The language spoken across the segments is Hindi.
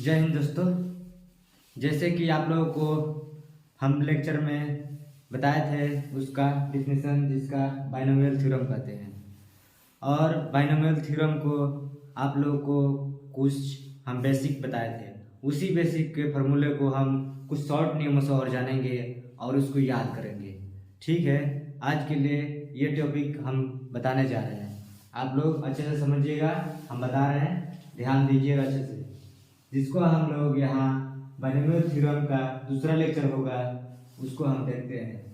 जय हिंद दोस्तों। जैसे कि आप लोगों को हम लेक्चर में बताए थे उसका डिफिनेशन जिसका बाइनोमियल थ्योरम कहते हैं, और बाइनोमियल थ्योरम को आप लोगों को कुछ हम बेसिक बताए थे। उसी बेसिक के फॉर्मूले को हम कुछ शॉर्ट नियमों से और जानेंगे और उसको याद करेंगे। ठीक है, आज के लिए ये टॉपिक हम बताने जा रहे हैं। आप लोग अच्छे से समझिएगा, हम बता रहे हैं, ध्यान दीजिएगा अच्छे से। जिसको हम लोग यहाँ बाइनोमियल थ्योरम का दूसरा लेक्चर होगा, उसको हम देखते हैं।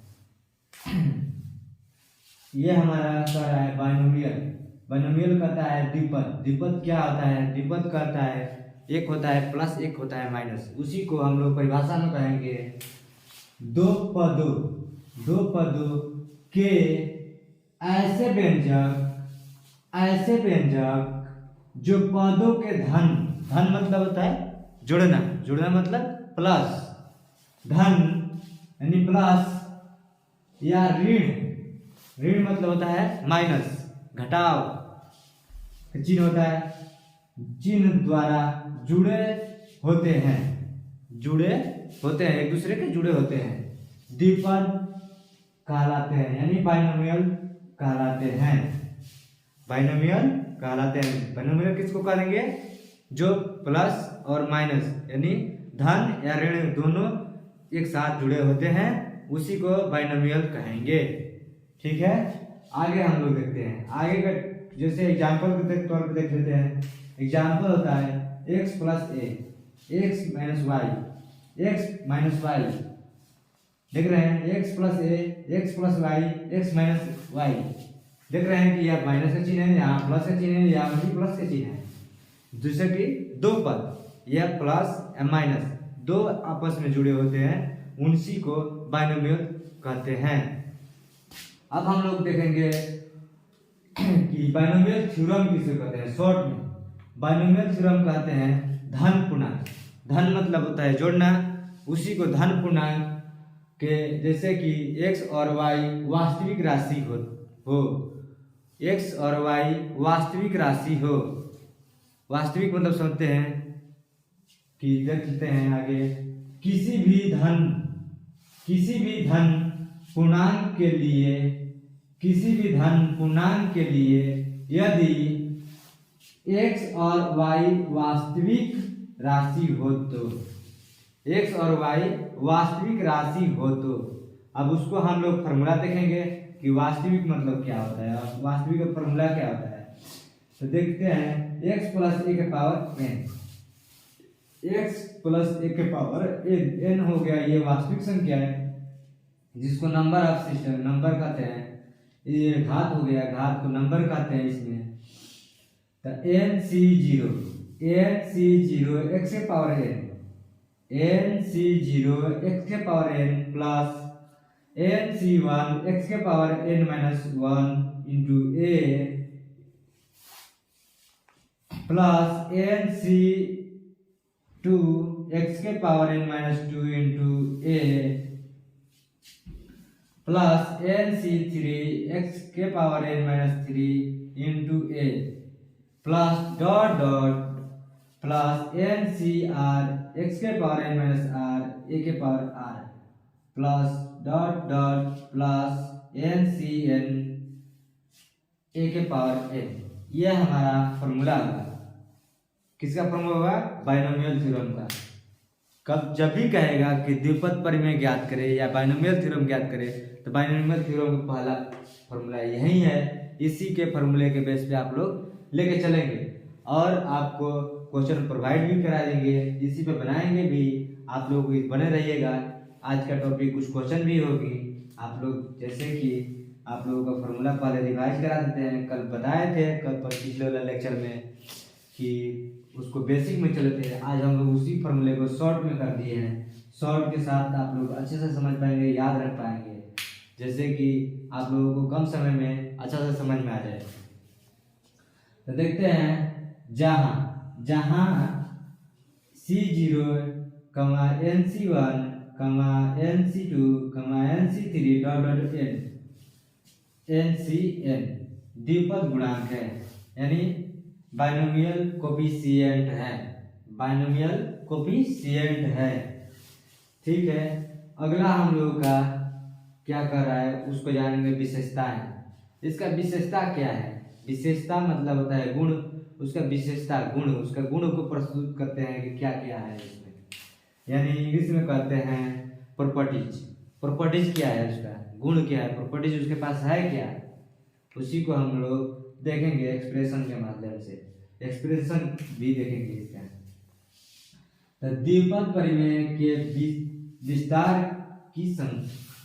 ये हमारा कह रहा है बाइनोमियल। बाइनोमियल कहता है द्विपद। द्विपद क्या होता है? द्विपद कहता है एक होता है प्लस, एक होता है माइनस। उसी को हम लोग परिभाषा में कहेंगे दो पदों के ऐसे व्यंजक जो पदों के धन मतलब होता है जुड़ना मतलब प्लस, धन यानी प्लस, या ऋण मतलब होता है माइनस, घटाव चिन्ह होता है, चिन्ह द्वारा जुड़े होते हैं, एक दूसरे के जुड़े होते हैं, द्विपद कहलाते हैं, यानी बाइनोमियल कहलाते हैं। बाइनोमियल किसको कहेंगे? जो प्लस और माइनस यानी धन या ऋण दोनों एक साथ जुड़े होते हैं, उसी को बाइनोमियल कहेंगे। ठीक है, आगे हम लोग देखते हैं। आगे का जैसे एग्जाम्पल के तौर पर देख लेते हैं। एग्जाम्पल होता है x plus A, x minus Y, देख रहे हैं, x plus A, x plus Y, x minus Y. देख रहे हैं कि यह माइनस का चिन्ह है, यहाँ प्लस का चिन्ह है, यहाँ भी प्लस का चिन्ह है। जैसे कि दो पद, यह प्लस या माइनस दो आपस में जुड़े होते हैं, उसी को बाइनोमियल कहते हैं। अब हम लोग देखेंगे कि बाइनोमियल थ्योरम किसे कहते हैं। शॉर्ट में बाइनोमियल थ्योरम कहते हैं धन पूर्णांक। धन मतलब होता है जोड़ना, उसी को धन पूर्णांक के, जैसे कि x और y वास्तविक राशि हो, x और y वास्तविक राशि हो। वास्तविक मतलब समझते हैं कि देख लेते हैं आगे, किसी भी धन पूर्णांक के लिए यदि x और y वास्तविक राशि हो तो अब उसको हम लोग फॉर्मूला देखेंगे कि वास्तविक मतलब क्या होता है और वास्तविक का फॉर्मूला क्या होता है। तो देखते हैं x प्लस ए के पावर n, n हो गया, ये वास्तविक संख्या है जिसको नंबर ऑफ सिस्टम नंबर कहते हैं। ये घात हो गया, घात को नंबर कहते हैं इसमें। तो nc0 x के पावर n, nc0 x के power n plus nc1 x के power n minus 1 into a plus nc2 x के power n minus 2 into a plus nc3 x के power n minus 3 into a plus dot plus ncr x के power n minus r a के power r plus dot plus ncn a के पावर n। यह हमारा फॉर्मूला होगा। किसका फॉर्मूला होगा? बाइनोमियल थ्योरम का। जब भी कहेगा कि द्विपद परिमेय ज्ञात करे या बाइनोमियल थ्योरम ज्ञात करे, तो बाइनोमियल थ्योरम का पहला फॉर्मूला यही है। इसी के फॉर्मूले के बेस पे आप लोग लेके चलेंगे और आपको क्वेश्चन प्रोवाइड भी करा देंगे, इसी पे बनाएंगे भी। आप लोग बने रहिएगा। आज का टॉपिक कुछ क्वेश्चन भी होगी। आप लोग जैसे कि आप लोगों का फॉर्मूला पहले रिवाइज करा देते हैं। कल बताए थे, पिछले वाला लेक्चर में, कि उसको बेसिक में चले थे। आज हम लोग उसी फॉर्मूले को शॉर्ट में कर दिए हैं। शॉर्ट के साथ आप लोग अच्छे से समझ पाएंगे, याद रख पाएंगे, जैसे कि आप लोगों को कम समय में अच्छा से समझ में आ जाए। तो देखते हैं, जहां c0, nc1, nc2, nc3 ncn द्विपद गुणांक है, यानी बाइनोमियल कोफिशिएंट है। बाइनोमियल कोफिशिएंट है। ठीक है, अगला हम लोग का क्या कर रहा है उसको जानेंगे, विशेषता है। इसका विशेषता क्या है? विशेषता मतलब होता है गुण, उसका विशेषता गुण, उसका गुण को प्रस्तुत करते हैं कि क्या क्या है इसमें, यानी इंग्लिश में कहते हैं प्रॉपर्टीज। प्रॉपर्टीज क्या है, उसका गुण क्या है, प्रॉपर्टीज उसके पास है क्या, उसी को हम लोग देखेंगे एक्सप्रेशन के माध्यम से। एक्सप्रेशन भी देखेंगे इसका। तो द्विपद परिमेय के विस्तार की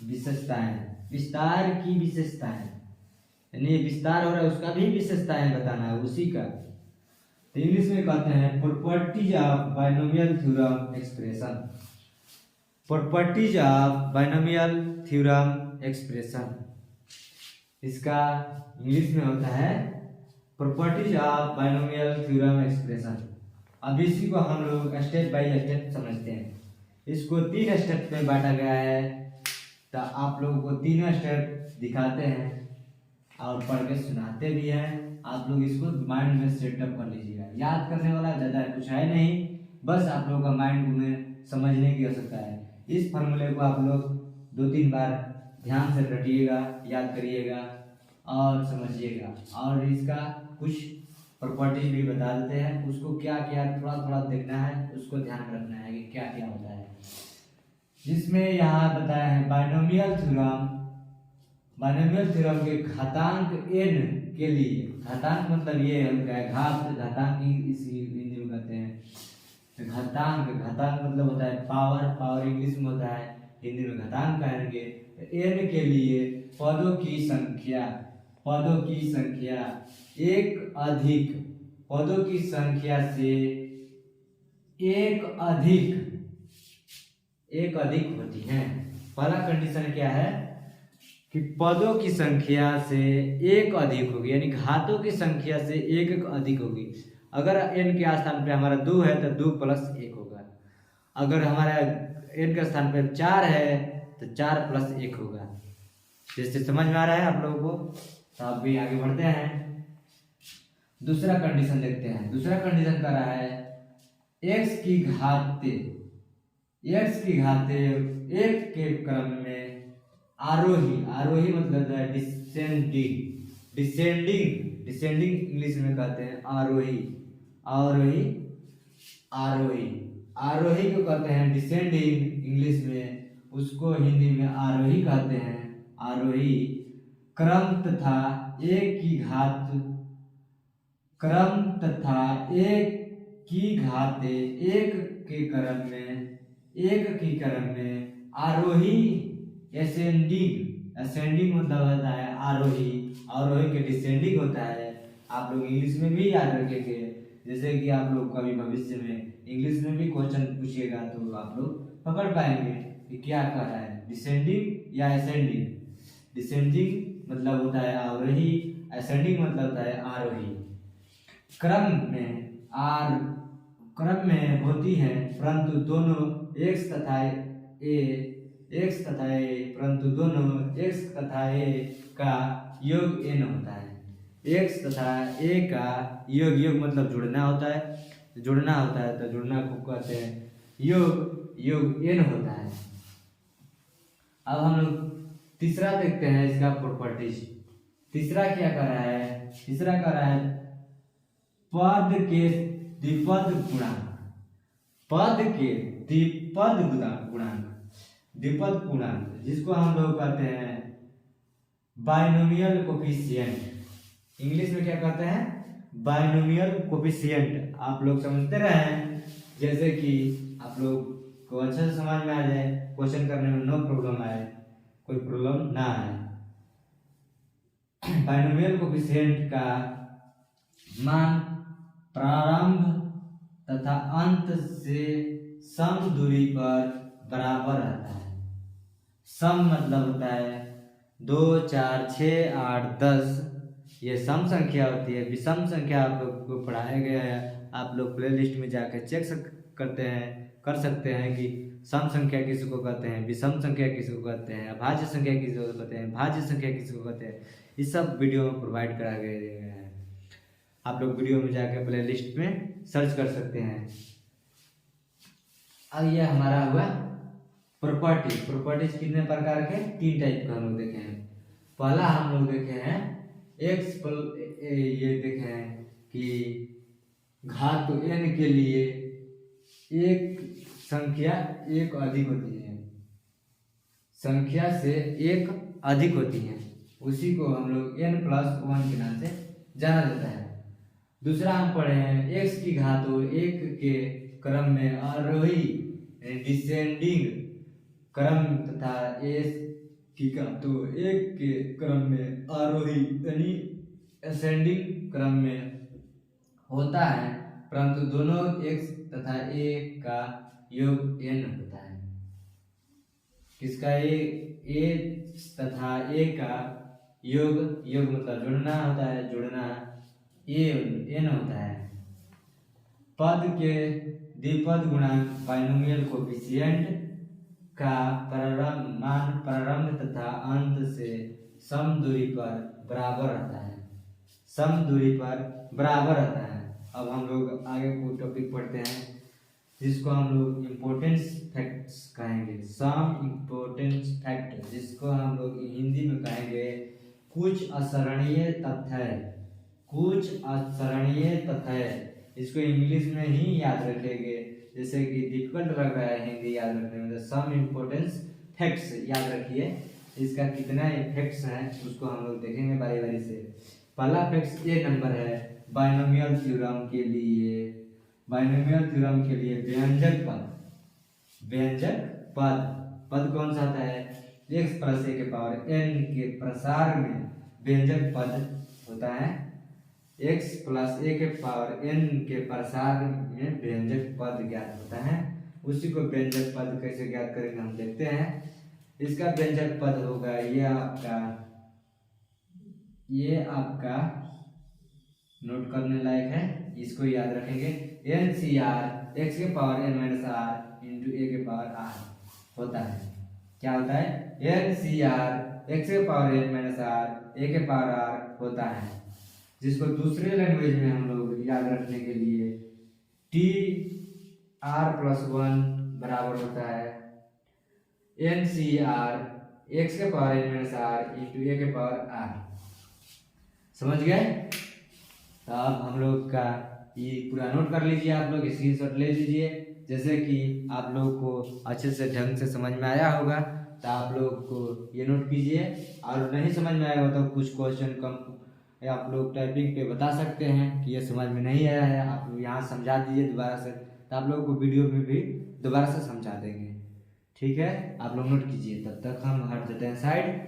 विशेषताएं, विस्तार की विशेषताएं, यानी विस्तार हो रहा है उसका भी विशेषताएं बताना है उसी का। तो इंग्लिश में कहते हैं properties of binomial theorem expression. Properties of binomial theorem expression, इसका इंग्लिश में होता है properties of binomial theorem expression. अब इसी को हम लोग स्टेप बाय स्टेप समझते हैं। इसको 3 स्टेप में बांटा गया है, तो आप लोगों को तीनों स्टेप दिखाते हैं और पढ़ के सुनाते भी हैं। आप लोग इसको माइंड में सेटअप कर लीजिएगा। याद करने वाला ज़्यादा कुछ है नहीं, बस आप लोगों का माइंड में समझने की आवश्यकता है। इस फॉर्मूले को आप लोग 2-3 बार ध्यान से रटिएगा, याद करिएगा और समझिएगा। और इसका कुछ प्रॉपर्टीज भी बता देते हैं, उसको क्या क्या थोड़ा थोड़ा देखना है, उसको ध्यान रखना है कि क्या क्या होता है। जिसमें यहाँ बताया है बाइनोमियल थ्योरम, बाइनोमियल थ्योरम के घातांक n के लिए, घातांक मतलब ये होता है घात, घातांक इसी हिंदी में कहते हैं। तो घातांक, घातांक मतलब होता है पावर, पावर इंग्लिश में होता है, हिंदी में घातांक कहेंगे। n के लिए पदों की संख्या, पदों की संख्या एक अधिक, पदों की संख्या से एक अधिक होती है। पहला कंडीशन क्या है कि पदों की संख्या से एक अधिक होगी, यानी घातों की संख्या से एक अधिक होगी। अगर n के स्थान पे हमारा 2 है तो 2 + 1 होगा। अगर हमारा n के स्थान पे 4 है तो 4 + 1 होगा। जैसे समझ में आ रहा है आप लोगों को? तो अब भी आगे बढ़ते हैं, दूसरा कंडीशन देखते हैं। दूसरा कंडीशन कर रहा है x की घाते, x की घाते 1 के क्रम में आरोही, आरोही मतलब है डिसेंडिंग, डिसेंडिंग, डिसेंडिंग इंग्लिश में कहते हैं आरोही, आरोही, आरोही, आरोही को कहते हैं डिसेंडिंग इंग्लिश में, उसको हिंदी में आरोही कहते हैं। आरोही क्रम तथा एक की घात, क्रम तथा एक की घाते एक के क्रम में, एक की क्रम में आरोही असेंडिंग, असेंडिंग मतलब होता है आरोही, आरोही के डिसेंडिंग होता है। आप लोग इंग्लिश में भी याद रखेंगे, जैसे कि आप लोग कभी भविष्य में इंग्लिश में भी क्वेश्चन पूछिएगा तो आप लोग पकड़ पाएंगे कि क्या कह रहा है, डिसेंडिंग या असेंडिंग। डिसेंडिंग मतलब होता है आरोही, असेंडिंग मतलब होता है आरोही। क्रम में क्रम में होती है, परंतु दोनों x तथा a, परंतु दोनों x तथा a का योग n होता है। x तथा a का योग, योग मतलब जुड़ना होता है, जुड़ना होता है तो जुड़ना को कहते हैं योग, योग n होता है। अब हम लोग तीसरा देखते हैं इसका प्रॉपर्टीज। तीसरा क्या कर रहा है? तीसरा कर रहा है पद के द्विपद गुणांक, पद के द्विपद गुणांक, द्विपद गुणांक जिसको हम लोग कहते हैं बाइनोमियल कोफिशिएंट। इंग्लिश में क्या कहते हैं? Binomial coefficient. आप लोग समझते रहे, जैसे कि आप लोग को अच्छे से समझ में आ जाए, क्वेश्चन करने में नो प्रॉब्लम आए, कोई प्रॉब्लम ना आए। बाइनोमियल कोफिशिएंट का मान प्रारंभ तथा अंत से सम दूरी पर बराबर रहता है। सम मतलब होता है 2, 4, 6, 8, 10, ये सम संख्या होती है। विषम संख्या आप लोग को पढ़ाया गया है, आप लोग प्ले लिस्ट में जाकर चेक करते हैं, कर सकते हैं कि सम संख्या किसको कहते हैं, विषम संख्या किसको कहते हैं, अभाज्य संख्या किसको कहते हैं, भाज्य संख्या किसको कहते हैं। इस सब वीडियो में प्रोवाइड करा गया है, आप लोग वीडियो में जाकर प्ले लिस्ट में सर्च कर सकते हैं। अब ये हमारा हुआ प्रॉपर्टी। प्रॉपर्टीज कितने प्रकार के, 3 टाइप का हम लोग देखे हैं। पहला हम लोग देखे हैं एक्स ये देखे हैं कि घात n के लिए एक संख्या एक अधिक होती है, संख्या से एक अधिक होती है, उसी को हम लोग n+1 के नाम से जाना जाता है। दूसरा हम पढ़े हैं x की घात एक के क्रम में आरोही डिसेंडिंग क्रम तथा s की घात एक के क्रम में आरोही यानी असेंडिंग क्रम में होता है, परंतु दोनों x तथा a का योग n होता है। किसका a तथा a का योग मतलब जोड़ना होता है, जोड़ना n होता है। पद के द्विपद गुणांक बाइनोमियल कोएफिशिएंट का प्रारंभ तथा अंत से सम दूरी पर बराबर रहता है, सम दूरी पर बराबर रहता है। अब हम लोग आगे को टॉपिक पढ़ते हैं जिसको हम लोग इम्पोर्टेंस फैक्ट्स कहेंगे। सम इम्पोर्टेंस फैक्ट, जिसको हम लोग हिंदी में कहेंगे कुछ असरणीय तथ्य, कुछ असरणीय तथ्य। इसको इंग्लिश में ही याद रखेंगे, जैसे कि डिफिकल्ट लग रहा है हिंदी याद रखने में, सम इम्पोर्टेंस फैक्ट्स याद रखिए। इसका कितना इफेक्ट्स हैं उसको हम लोग देखेंगे बारी बारी से। पहला फैक्ट्स ए नंबर है बाइनोमियल थ्योरम के लिए, बाइनोमियल थ्योरम के लिए व्यंजक पद, व्यंजक पद कौन सा आता है, x+a⁴n के प्रसार में व्यंजक पद होता है, x+a⁴n के प्रसार में व्यंजक पद ज्ञात होता है। उसी को व्यंजक पद कैसे ज्ञात करेंगे हम देखते हैं। इसका व्यंजक पद होगा ये आपका नोट करने लायक है, इसको याद रखेंगे। NCR x⁻n−r × a⁻r होता है। क्या होता है, NCR x⁻n−r a⁻r होता है, जिसको दूसरे लैंग्वेज में हम लोग याद रखने के लिए TR+1 बराबर होता है NCR x⁻n−r × a⁻r। समझ गए? तो अब हम लोग का ये पूरा नोट कर लीजिए, आप लोग स्क्रीनशॉट ले लीजिए। जैसे कि आप लोग को अच्छे से ढंग से समझ में आया होगा तो आप लोग को ये नोट कीजिए, और नहीं समझ में आया हो तो कुछ क्वेश्चन कम आप लोग टाइपिंग पे बता सकते हैं कि ये समझ में नहीं आया है, आप यहाँ समझा दीजिए दोबारा से, तो आप लोग को वीडियो में भी दोबारा से समझा देंगे। ठीक है, आप लोग नोट कीजिए। तब तक हम हट जाते हैं साइड।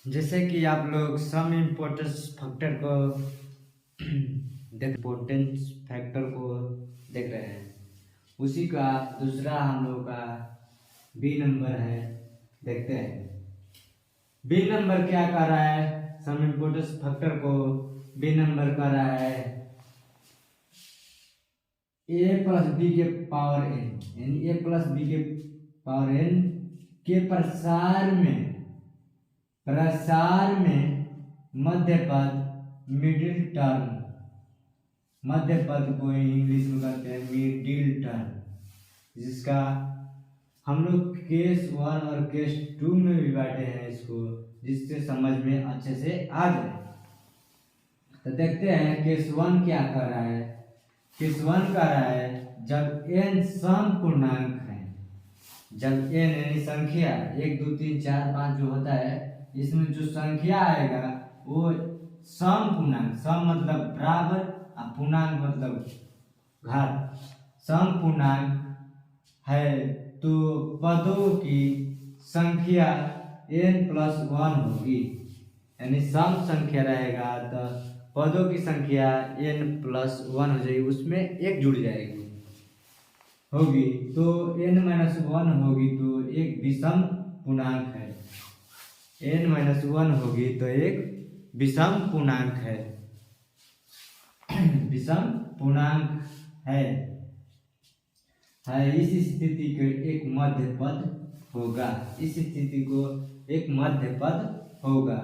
जैसे कि आप लोग सम इम्पोर्टेंस फैक्टर को इम्पोर्टेंस फैक्टर को देख रहे हैं, उसी का दूसरा हम लोग का बी नंबर है, देखते हैं बी नंबर क्या कर रहा है। सम इम्पोर्टेंस फैक्टर को बी नंबर कर रहा है a+b⁴n, यानी a+b⁴n के प्रसार में मध्य पद मिडिल टर्म, मध्य पद को इंग्लिश में कहते हैं मिडिल टर्म, जिसका हम लोग केस 1 और केस 2 में भी बांटे हैं इसको, जिससे समझ में अच्छे से आ जाए। तो देखते हैं केस 1 क्या कर रहा है। केस 1 कर रहा है जब n सम पूर्णांक है, जब n यानी संख्या 1 2 3 4 5 जो होता है, इसमें जो संख्या आएगा वो सम पूर्णांक, सम मतलब बराबर और पूर्णांक मतलब घात, सम पूर्णांक है तो पदों की संख्या n+1 होगी, यानी सम संख्या रहेगा तो पदों की संख्या n+1 हो जाएगी, उसमें एक जुड़ जाएगी होगी, तो n-1 होगी तो एक विषम पूर्णांक है, n-1 होगी तो एक विषम पूर्णांक है, विषम पूर्णांक है। इस स्थिति को एक मध्य पद होगा, इस स्थिति को एक मध्य पद होगा,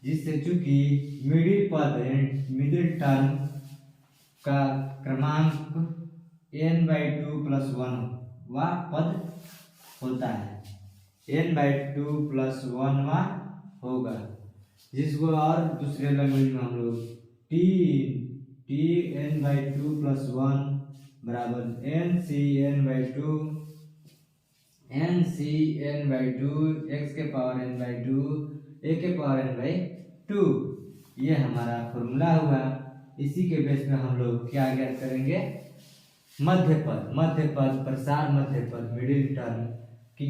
जिससे चूंकि मिडिल टर्म का क्रमांक n/2+1 वह पद होता है, n/2+1 वह होगा, जिसको और दूसरे लैंग्वेज में हम लोग t n/2+1 बराबर nCn/2 x के पावर n/2 a के पावर n/2 ये हमारा फॉर्मूला हुआ। इसी के बेस में हम लोग क्या ज्ञात करेंगे, मध्य पद प्रसार मध्य पद मिडिल टर्म की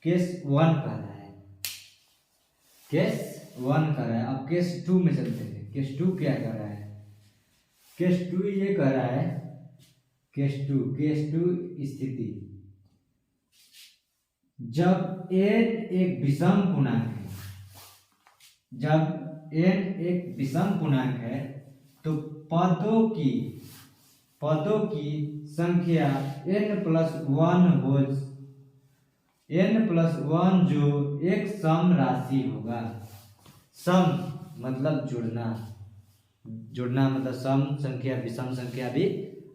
केस 1 कर रहा है, केस 1 कर रहा है। अब केस 2 में चलते हैं। केस 2 क्या कर रहा है, केस 2 ये कर रहा है, केस 2 स्थिति जब n एक विषम पूर्णांक है, जब n एक विषम पूर्णांक है तो पदों की संख्या n+1 जो एक सम राशि होगा। सम मतलब जुड़ना मतलब सम संख्या विषम संख्या भी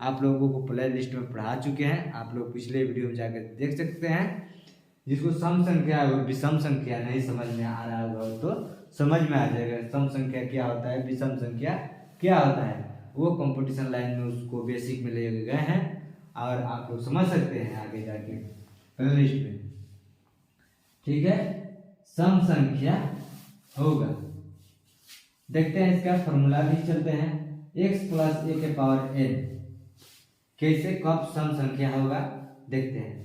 आप लोगों को प्ले लिस्ट में पढ़ा चुके हैं, आप लोग पिछले वीडियो में जाकर देख सकते हैं। जिसको सम संख्या और विषम संख्या नहीं समझ में आ रहा होगा तो समझ में आ जाएगा सम संख्या क्या होता है, विषम संख्या क्या होता है। वो कंपटीशन लाइन में उसको बेसिक में ले गए हैं और आप लोग समझ सकते हैं आगे जाके प्ले लिस्ट में, ठीक है। सम संख्या होगा, देखते हैं इसका फॉर्मूला भी चलते हैं। x + a के पावर n कैसे कब सम संख्या होगा देखते हैं।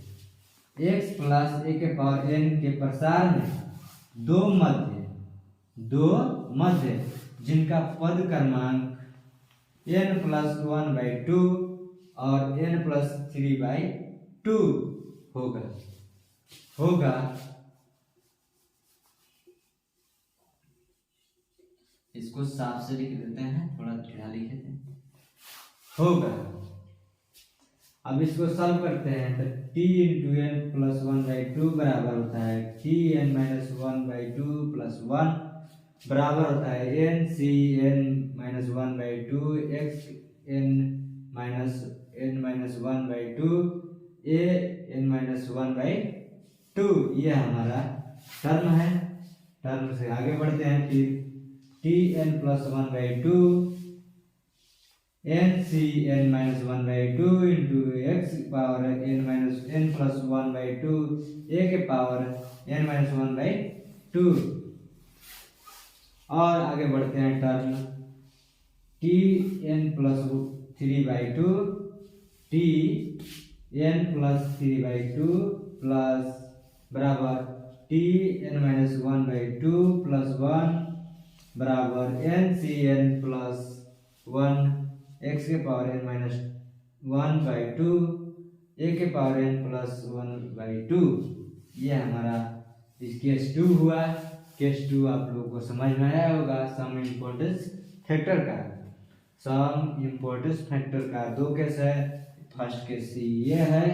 x + a के पावर n के प्रसार में दो मध्य जिनका पद क्रमांक n+1/2 और n+3/2 होगा। इसको साफ से लिख देते हैं, थोड़ा टेढ़ा लिख देते हैं, होगा। अब इसको सॉल्व करते हैं तो t × n+1/2 बराबर होता है tn-1/2 + 1 बराबर होता है nCn-1/2 xn-1/2 an-1/2। ये हमारा टर्म है। टर्म से आगे बढ़ते हैं फिर tn+1/2 nCn-1/2 x power n+1/2 a के पावर n-1/2। और आगे बढ़ते हैं टर्म tn+3/2 प्लस बराबर tn-1/2 + 1 बराबर nCn+1 x के पावर n-1/2 a के पावर n+1/2। ये हमारा इस केस 2 हुआ। केस 2 आप लोगों को समझ में आया होगा। सम इम्पोर्टेंस फैक्टर का दो केस है। फर्स्ट केस ये है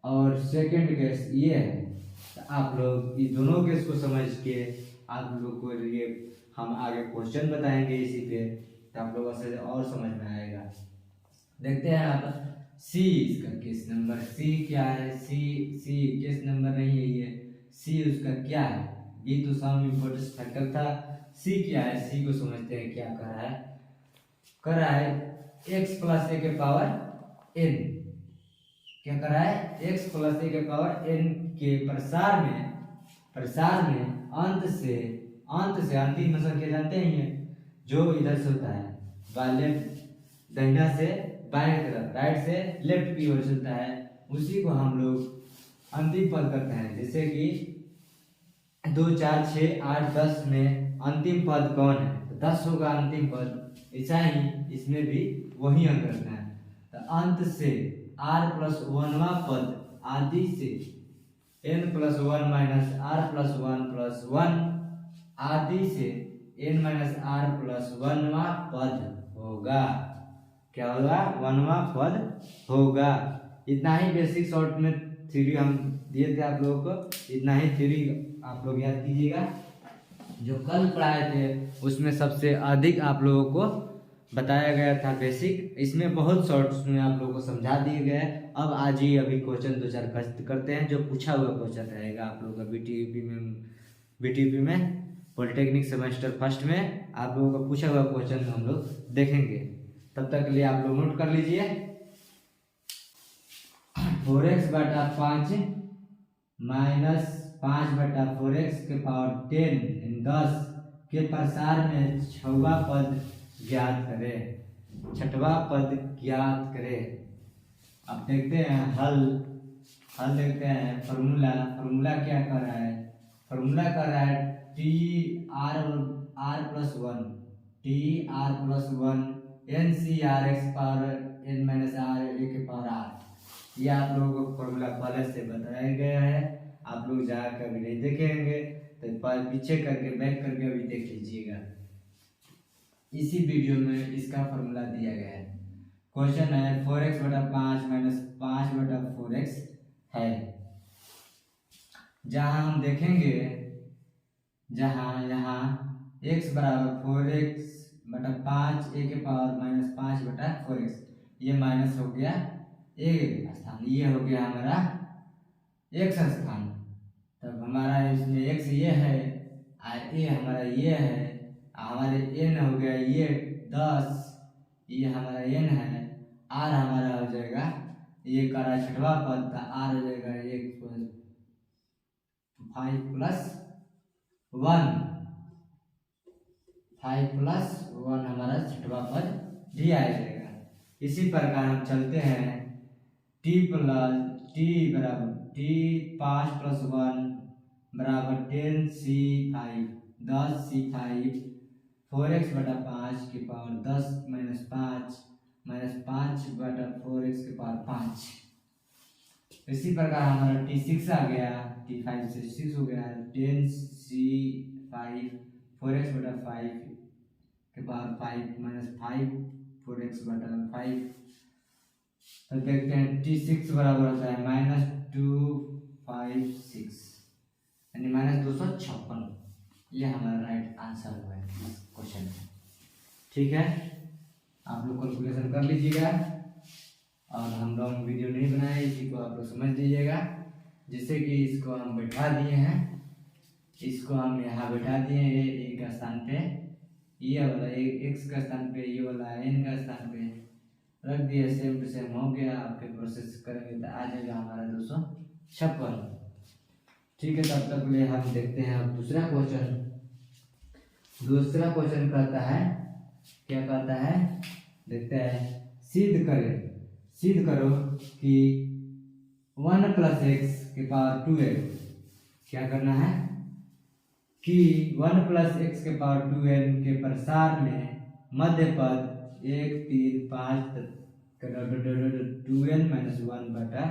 और सेकंड केस ये है। तो आप लोग इस दोनों केस को समझ के आप लोग को लिए हम आगे क्वेश्चन बताएंगे इसी पे, तो आप लोगों से और समझ में आएगा। देखते हैं आप सी, इसका केस नंबर सी क्या है। सी केस नंबर नहीं है ये, सी उसका क्या है। बी तो सम इम्पोर्टेंस फैक्टर था, सी क्या है। सी को समझते हैं क्या कर रहा है x + a के पावर n। क्या कर रहा है, x + a के पावर n के प्रसार में अंत से अंतिम संख्या जानते हैं जो इधर से होता है, दाहिना से बाएं तरफ, राइट से लेफ्ट की ओर चलता है, उसी को हम लोग अंतिम पद करते हैं। जैसे कि 2 4 6 8 10 में अंतिम पद कौन है, तो 10 होगा अंतिम पद। ऐसा ही इसमें भी वही अंक रखना है। तो अंत से r+1वां पद आदि से n+1 - r+1+1 आदि से n-r+1वां पद होगा। क्या होगा, 1वां पद होगा। इतना ही बेसिक शॉर्ट में थ्योरी हम दिए थे आप लोगों को, इतना ही थ्योरी आप लोग याद कीजिएगा। जो कल पढ़ाए थे उसमें सबसे अधिक आप लोगों को बताया गया था बेसिक, इसमें बहुत शॉर्ट्स में आप लोगों को समझा दिए गए। अब आज ही अभी क्वेश्चन 2 4 करते हैं, जो पूछा हुआ क्वेश्चन रहेगा आप लोगों का बीटीपी में पॉलिटेक्निक सेमेस्टर फर्स्ट में आप लोगों का पूछा हुआ क्वेश्चन हम लोग देखेंगे। तब तक के लिए आप लोग नोट कर लीजिए 4x बटा 5 माइनस 5 बटा 4x के पावर 10 के प्रसार में छठवां पद ज्ञात करें। छठवां पद ज्ञात करें। अब देखते हैं हल देखते हैं। फॉर्मूला क्या कर रहा है? फॉर्मूला कर रहा है T R plus one N C R X power N minus R A के पावर आर। ये आप लोगों को फॉर्मूला पहले से बताया गया है, आप लोग जाकर अभी नहीं देखेंगे तो पीछे करके बैक करके अभी देख लीजिएगा। इसी वीडियो में इसका फॉर्मूला दिया गया है। क्वेश्चन है 4x बटा 5 माइनस 5 बटा 4x है। जहां हम देखेंगे यहाँ x बराबर 4x बटा 5 a के पावर माइनस 5 बटा 4x, ये माइनस हो गया a स्थान, ये हो गया हमारा x स्थान। तब हमारा इसमें x ये है और a हमारा ये है, हमारे n हो गया ये 10, ये हमारा n है, r हमारा हो जाएगा ये करा छठवां पद का r हो जाएगा 5 प्लस 1 हमारा छठवां पद डी आ जाएगा। इसी प्रकार हम चलते हैं t बराबर t 5 प्लस 1 बराबर 10 c5 4x बटा 5 की पावर 10 माइनस 5 बटा 4x की पावर 5। इसी प्रकार हमारा t6 आ गया, t5 से 6 हो गया 10 c5 4x बटा 5 के पावर 5 माइनस 5 4x बटा 5। तो देखते हैं t6 बराबर होता है -256 यानी -256। ये हमारा राइट आंसर हुआ है इस क्वेश्चन का। ठीक है, आप लोग कैलकुलेशन कर लीजिएगा और हम लोग वीडियो नहीं बनाए, इसी को आप लोग समझ लीजिएगा। जैसे कि इसको हम बैठा दिए हैं, इसको हम यहाँ बैठा दिए ए का स्थान पे, ये वाला x का स्थान पे, ये वाला n का स्थान पे रख दिया, सेम टू सेम हो गया। आपके प्रोसेस करेंगे तो आ जाएगा हमारा 256। ठीक है, तब तक लिए हम देखते हैं अब दूसरा क्वेश्चन। दूसरा क्वेश्चन कहता है, क्या कहता है देखते हैं। सिद्ध करो कि 1 प्लस एक्स के पावर 2n, क्या करना है कि 1 प्लस एक्स के पावर 2n के प्रसार में मध्य पद 1 3 5 2n माइनस 1 बटा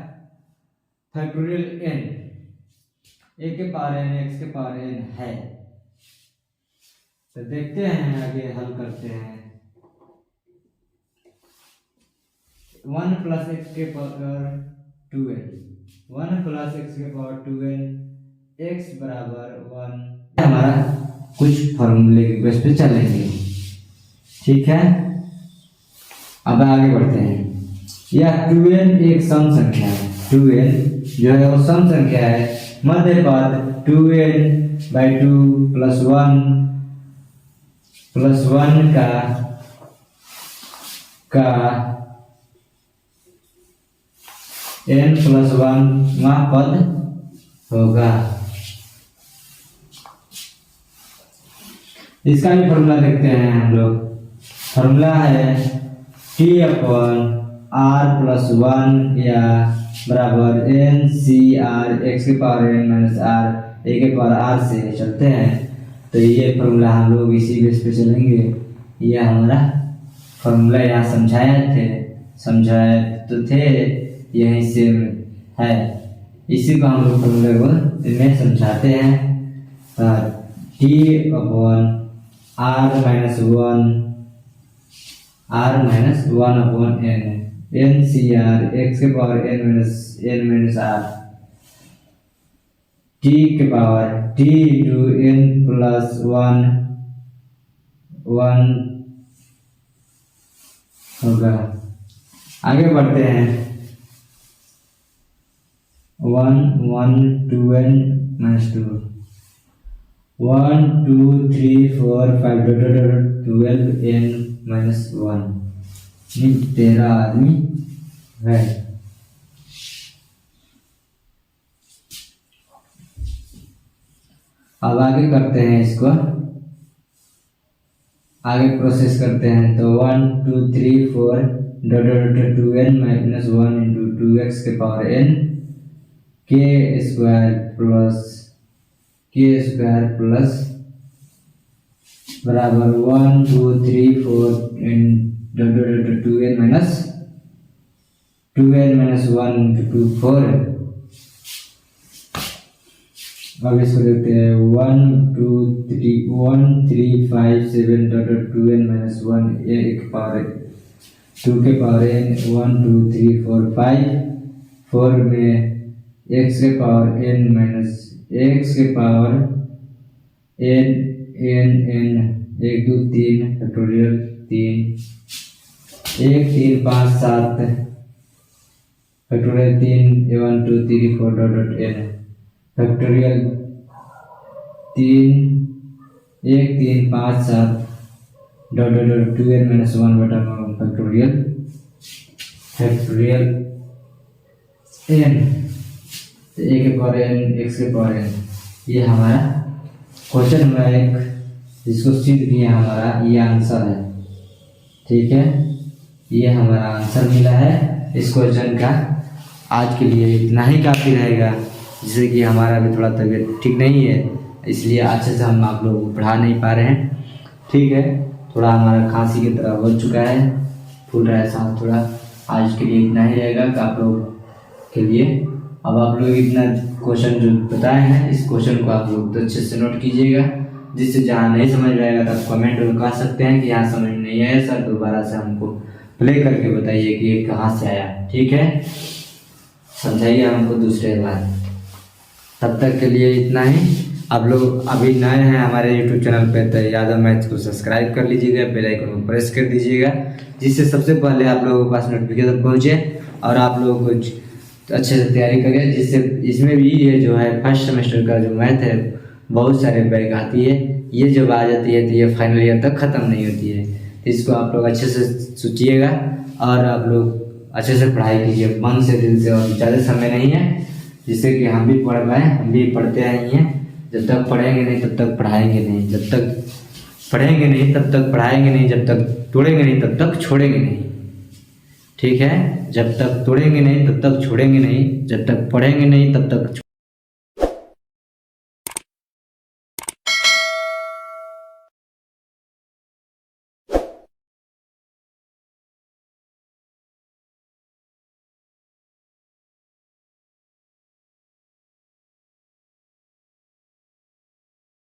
फैक्टोरियल n a के पावर n x के पावर n है। तो देखते हैं, आगे हल करते हैं। 1 प्लस एक्स के पावर 2n, 1 प्लस एक्स के पावर 2n x बराबर 1, हमारा कुछ फॉर्मूले के बेस पे चलेंगे। ठीक है, अब आगे बढ़ते हैं। यह 2n एक सम संख्या है, 2n जो है वो सम संख्या है। मध्य पद 2n/2 प्लस 1 का n प्लस 1 पद होगा। इसका भी फॉर्मूला देखते हैं हम लोग। फॉर्मूला है t अपॉन r प्लस 1 या बराबर n c r x के power n minus r a के पावर r से चलते हैं। तो ये फॉर्मूला हम लोग इसी बेस पे चलेंगे। ये हमारा फॉर्मूला यहाँ समझाए तो थे, यहीं से है, इसी को हम लोग फॉर्मूला को इनमें समझाते हैं। t upon r minus 1 upon n c r x के power n minus r t के power t into n plus 1 होगा। आगे बढ़ते हैं 1 2n माइनस 2 1 2 3 4 5 12n माइनस 1 13 आदमी है। अब आगे करते हैं, इसको आगे प्रोसेस करते हैं। तो 1 2 3 4 2n माइनस 1 इंटू 2x के पावर n के स्क्वायर प्लस बराबर 1 2 3 4 2n माइनस 1 इंटू 4। अब इसको देखते हैं 1 2 3 5 7 2n माइनस 1 एक पावर 2 के पावर n 1 2 3 4 5 4 में x के पावर n माइनस x के power n 1 2 3 factorial 3 1 3 5 7 factorial 3 1 2 3 4 n factorial 3 1 3 5 7 2n minus 1 बटा फैक्टोरियल n a के पावर n x के पावर n। ये हमारा क्वेश्चन हुआ एक, जिसको सिद्ध किया हमारा, ये आंसर है। ठीक है, ये हमारा आंसर मिला है इस क्वेश्चन का। आज के लिए इतना ही काफ़ी रहेगा, जिससे कि हमारा भी थोड़ा तबीयत ठीक नहीं है, इसलिए अच्छे से हम आप लोगों को पढ़ा नहीं पा रहे हैं। ठीक है, थोड़ा हमारा खांसी की तरह हो चुका है, फूल रहा है सांस थोड़ा। आज के लिए इतना ही रहेगा कि आप लोग के लिए। अब आप लोग इतना क्वेश्चन जो बताए हैं, इस क्वेश्चन को आप लोग तो अच्छे से नोट कीजिएगा, जिससे जहाँ नहीं समझ में आएगा तब कमेंट में कह सकते हैं कि यहाँ समझ नहीं आया सर, दोबारा से हमको प्ले करके बताइए कि ये कहाँ से आया। ठीक है, समझाइए हमको दूसरे बार। तब तक के लिए इतना ही। आप लोग अभी नए हैं हमारे YouTube चैनल पे, तो यादव मैथ्स को सब्सक्राइब कर लीजिएगा, बेल आइकन को प्रेस कर दीजिएगा, जिससे सबसे पहले आप लोगों के पास नोटिफिकेशन पहुँचे और आप लोगों को अच्छे से तैयारी करें। जिससे इसमें भी ये जो है फर्स्ट सेमेस्टर का जो मैथ है, बहुत सारे बैग आती है, ये जब आ जाती है तो ये फाइनल ईयर तक ख़त्म नहीं होती है। तो इसको आप लोग अच्छे से सोचिएगा और आप लोग अच्छे से पढ़ाई कीजिए, मन से, दिल से, और ज़्यादा समय नहीं है, जिससे कि हम भी पढ़ पाएँ। हम भी पढ़ते आई हैं, जब तक पढ़ेंगे नहीं तब तक पढ़ाएंगे नहीं, जब तक पढ़ेंगे नहीं तब तक पढ़ाएंगे नहीं, जब तक तोड़ेंगे नहीं तब तक छोड़ेंगे नहीं। ठीक है, जब तक तोड़ेंगे नहीं तब तक छोड़ेंगे नहीं, जब तक पढ़ेंगे नहीं तब तक